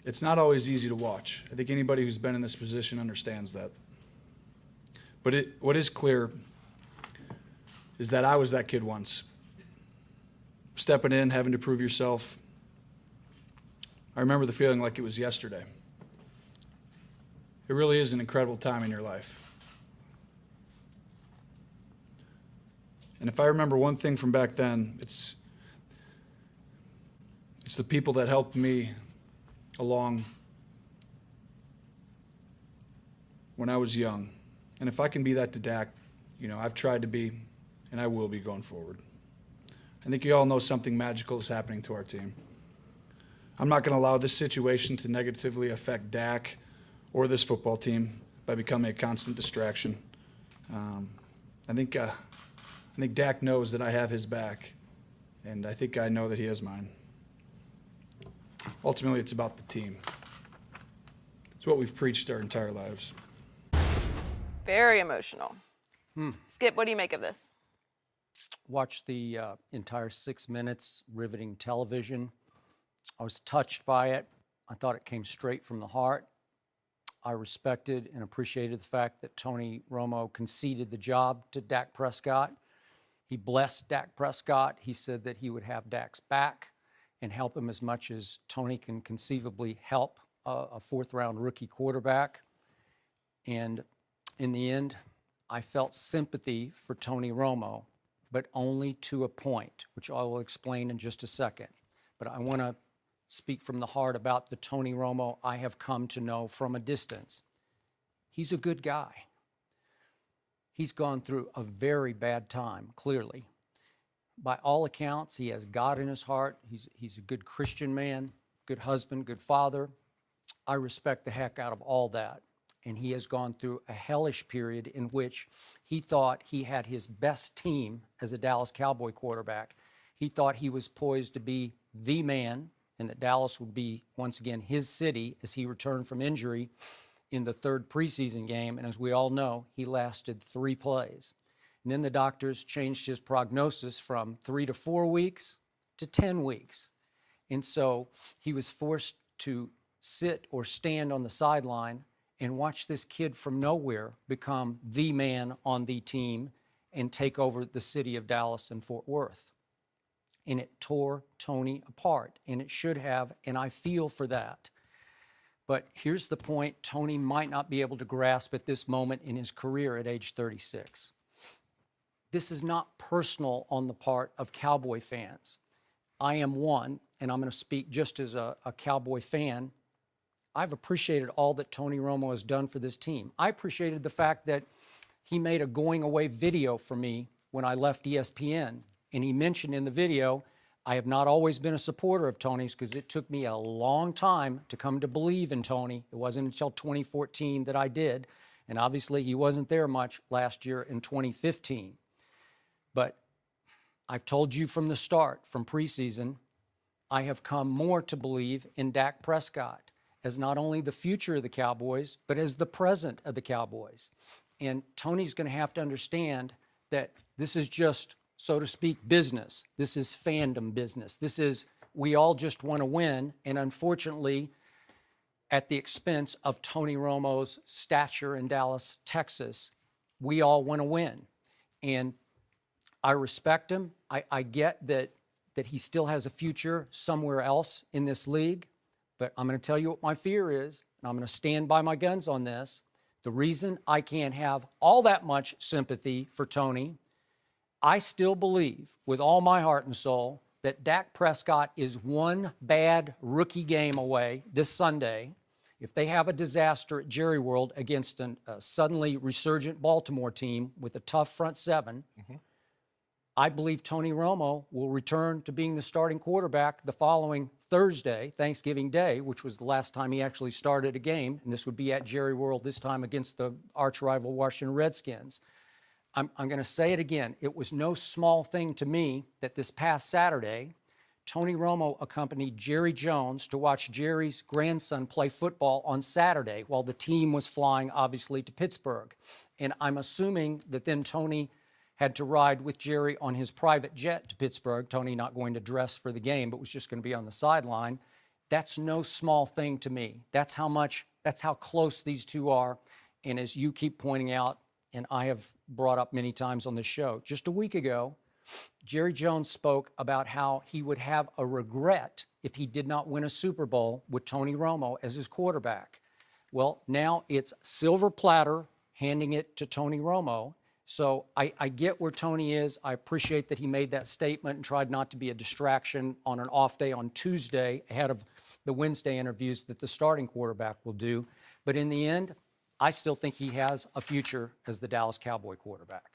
It's not always easy to watch. I think anybody who's been in this position understands that. But what is clear is that I was that kid once. Stepping in, having to prove yourself. I remember the feeling like it was yesterday. It really is an incredible time in your life. And if I remember one thing from back then, it's the people that helped me along when I was young. And if I can be that to Dak, I've tried to be, and I will be going forward. I think you all know something magical is happening to our team. I'm not going to allow this situation to negatively affect Dak or this football team by becoming a constant distraction. I think Dak knows that I have his back, and I think I know that he has mine. Ultimately, it's about the team. It's what we've preached our entire lives. Very emotional. Skip, what do you make of this? Watched the entire 6 minutes, riveting television. I was touched by it. I thought it came straight from the heart. I respected and appreciated the fact that Tony Romo conceded the job to Dak Prescott. He blessed Dak Prescott. He said that he would have Dak's back and help him as much as Tony can conceivably help a fourth-round rookie quarterback. And in the end, I felt sympathy for Tony Romo, but only to a point, which I will explain in just a second. But I want to speak from the heart about the Tony Romo I have come to know from a distance. He's a good guy. He's gone through a very bad time, clearly. By all accounts, he has God in his heart. He's a good Christian man, good husband, good father. I respect the heck out of all that. And he has gone through a hellish period in which he thought he had his best team as a Dallas Cowboy quarterback. He thought he was poised to be the man and that Dallas would be, once again, his city as he returned from injury in the third preseason game. And as we all know, he lasted 3 plays. And then the doctors changed his prognosis from 3 to 4 weeks to 10 weeks. And so he was forced to sit or stand on the sideline and watch this kid from nowhere become the man on the team and take over the city of Dallas and Fort Worth. And it tore Tony apart, and it should have, and I feel for that. But here's the point Tony might not be able to grasp at this moment in his career at age 36. This is not personal on the part of Cowboy fans. I am one, and I'm going to speak just as a Cowboy fan. I've appreciated all that Tony Romo has done for this team. I appreciated the fact that he made a going away video for me when I left ESPN. And he mentioned in the video, I have not always been a supporter of Tony's because it took me a long time to come to believe in Tony. It wasn't until 2014 that I did. And obviously he wasn't there much last year in 2015. But I've told you from the start, from preseason, I have come more to believe in Dak Prescott as not only the future of the Cowboys, but as the present of the Cowboys. And Tony's going to have to understand that this is just, so to speak, business. This is fandom business. This is, we all just want to win, and unfortunately, at the expense of Tony Romo's stature in Dallas, Texas, we all want to win. And I respect him. I get that he still has a future somewhere else in this league. But I'm going to tell you what my fear is, and I'm going to stand by my guns on this. The reason I can't have all that much sympathy for Tony, I still believe with all my heart and soul that Dak Prescott is one bad rookie game away this Sunday. If they have a disaster at Jerry World against a suddenly resurgent Baltimore team with a tough front seven, I believe Tony Romo will return to being the starting quarterback the following Thursday, Thanksgiving Day, which was the last time he actually started a game, and this would be at Jerry World, this time against the arch-rival Washington Redskins. I'm going to say it again. It was no small thing to me that this past Saturday, Tony Romo accompanied Jerry Jones to watch Jerry's grandson play football on Saturday while the team was flying, obviously, to Pittsburgh. And I'm assuming that then Tony had to ride with Jerry on his private jet to Pittsburgh. Tony not going to dress for the game, but was just going to be on the sideline. That's no small thing to me. That's how close these two are. And as you keep pointing out, and I have brought up many times on this show, just a week ago, Jerry Jones spoke about how he would have a regret if he did not win a Super Bowl with Tony Romo as his quarterback. Well, now it's silver platter handing it to Tony Romo. So I get where Tony is. I appreciate that he made that statement and tried not to be a distraction on an off day on Tuesday ahead of the Wednesday interviews that the starting quarterback will do. But in the end, I still think he has a future as the Dallas Cowboy quarterback.